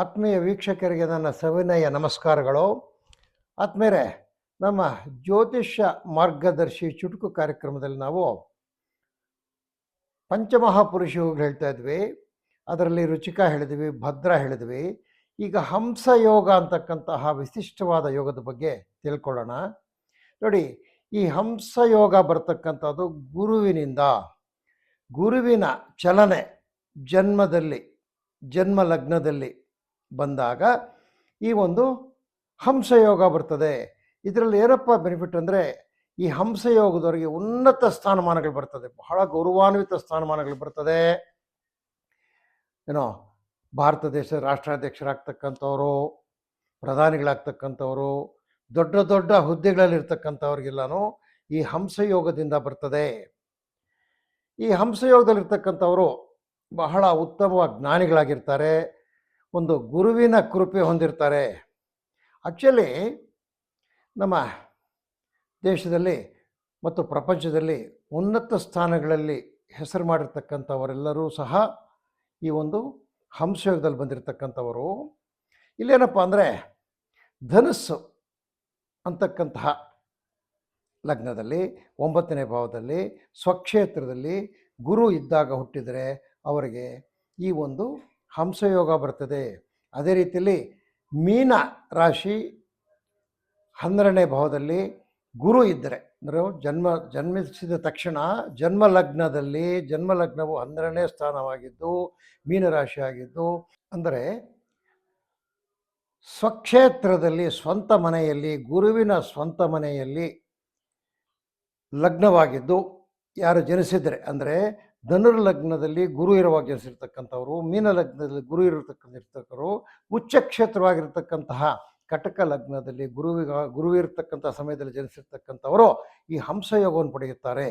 ಆತ್ಮೀಯ ವೀಕ್ಷಕರಿಗೆ ನನ್ನ ಸವಿನಯ ನಮಸ್ಕಾರಗಳು. ಆತ್ಮೀಯರೇ, ನಮ್ಮ ಜ್ಯೋತಿಷ್ಯ ಮಾರ್ಗದರ್ಶಿ ಚುಟುಕು ಕಾರ್ಯಕ್ರಮದಲ್ಲಿ ನಾವು ಪಂಚಮಹಾಪುರುಷ ಯೋಗಗಳು ಹೇಳ್ತಾ ಇದ್ವಿ. ಅದರಲ್ಲಿ ರುಚಿಕ ಹೇಳಿದ್ವಿ, ಭದ್ರ ಹೇಳಿದ್ವಿ. ಈಗ ಹಂಸ ಯೋಗ ಅಂತಕ್ಕಂತಹ ವಿಶಿಷ್ಟವಾದ ಯೋಗದ ಬಗ್ಗೆ ತಿಳ್ಕೊಳ್ಳೋಣ. ನೋಡಿ, ಈ ಹಂಸ ಯೋಗ ಬರ್ತಕ್ಕಂಥದ್ದು ಗುರುವಿನ ಚಲನೆ ಜನ್ಮದಲ್ಲಿ, ಜನ್ಮ ಲಗ್ನದಲ್ಲಿ ಬಂದಾಗ ಈ ಒಂದು ಹಂಸಯೋಗ ಬರ್ತದೆ. ಇದರಲ್ಲಿ ಏನಪ್ಪ ಬೆನಿಫಿಟ್ ಅಂದರೆ, ಈ ಹಂಸಯೋಗದವರಿಗೆ ಉನ್ನತ ಸ್ಥಾನಮಾನಗಳು ಬರ್ತದೆ, ಬಹಳ ಗೌರವಾನ್ವಿತ ಸ್ಥಾನಮಾನಗಳು ಬರ್ತದೆ. ಏನೋ ಭಾರತ ದೇಶದ ರಾಷ್ಟ್ರಾಧ್ಯಕ್ಷರಾಗ್ತಕ್ಕಂಥವ್ರು, ಪ್ರಧಾನಿಗಳಾಗ್ತಕ್ಕಂಥವ್ರು, ದೊಡ್ಡ ದೊಡ್ಡ ಹುದ್ದೆಗಳಲ್ಲಿರ್ತಕ್ಕಂಥವ್ರಿಗೆಲ್ಲನೂ ಈ ಹಂಸಯೋಗದಿಂದ ಬರ್ತದೆ. ಈ ಹಂಸಯೋಗದಲ್ಲಿರ್ತಕ್ಕಂಥವರು ಬಹಳ ಉತ್ತಮವಾದ ಜ್ಞಾನಿಗಳಾಗಿರ್ತಾರೆ, ಒಂದು ಗುರುವಿನ ಕೃಪೆ ಹೊಂದಿರ್ತಾರೆ. ಆ್ಯಕ್ಚುಲಿ ನಮ್ಮ ದೇಶದಲ್ಲಿ ಮತ್ತು ಪ್ರಪಂಚದಲ್ಲಿ ಉನ್ನತ ಸ್ಥಾನಗಳಲ್ಲಿ ಹೆಸರು ಮಾಡಿರ್ತಕ್ಕಂಥವರೆಲ್ಲರೂ ಸಹ ಈ ಒಂದು ಹಂಸಯೋಗದಲ್ಲಿ ಬಂದಿರತಕ್ಕಂಥವರು. ಇಲ್ಲೇನಪ್ಪ ಅಂದರೆ, ಧನಸ್ಸು ಅಂತಕ್ಕಂತಹ ಲಗ್ನದಲ್ಲಿ 9ನೇ ಭಾವದಲ್ಲಿ ಸ್ವಕ್ಷೇತ್ರದಲ್ಲಿ ಗುರು ಇದ್ದಾಗ ಹುಟ್ಟಿದರೆ ಅವರಿಗೆ ಈ ಒಂದು ಹಂಸಯೋಗ ಬರ್ತದೆ. ಅದೇ ರೀತಿಯಲ್ಲಿ ಮೀನ ರಾಶಿ 12ನೇ ಭಾವದಲ್ಲಿ ಗುರು ಇದ್ದರೆ, ಅಂದರೆ ಜನ್ಮಿಸಿದ ತಕ್ಷಣ ಜನ್ಮಲಗ್ನವು 12ನೇ ಸ್ಥಾನವಾಗಿದ್ದು ಮೀನರಾಶಿ ಆಗಿದ್ದು, ಅಂದರೆ ಸ್ವಕ್ಷೇತ್ರದಲ್ಲಿ ಸ್ವಂತ ಮನೆಯಲ್ಲಿ, ಗುರುವಿನ ಸ್ವಂತ ಮನೆಯಲ್ಲಿ ಲಗ್ನವಾಗಿದ್ದು ಯಾರು ಜನಿಸಿದರೆ, ಅಂದರೆ ಧನುರ್ ಲಗ್ನದಲ್ಲಿ ಗುರು ಇರುವಾಗ ಜನಿಸಿರ್ತಕ್ಕಂಥವ್ರು, ಮೀನ ಲಗ್ನದಲ್ಲಿ ಗುರು ಇರತಕ್ಕಂಥವ್ರು, ಉಚ್ಚ ಕ್ಷೇತ್ರವಾಗಿರ್ತಕ್ಕಂತಹ ಕಟಕ ಲಗ್ನದಲ್ಲಿ ಗುರು ಇರತಕ್ಕಂಥ ಸಮಯದಲ್ಲಿ ಜನಿಸಿರ್ತಕ್ಕಂಥವರು ಈ ಹಂಸಯೋಗವನ್ನು ಪಡೆಯುತ್ತಾರೆ.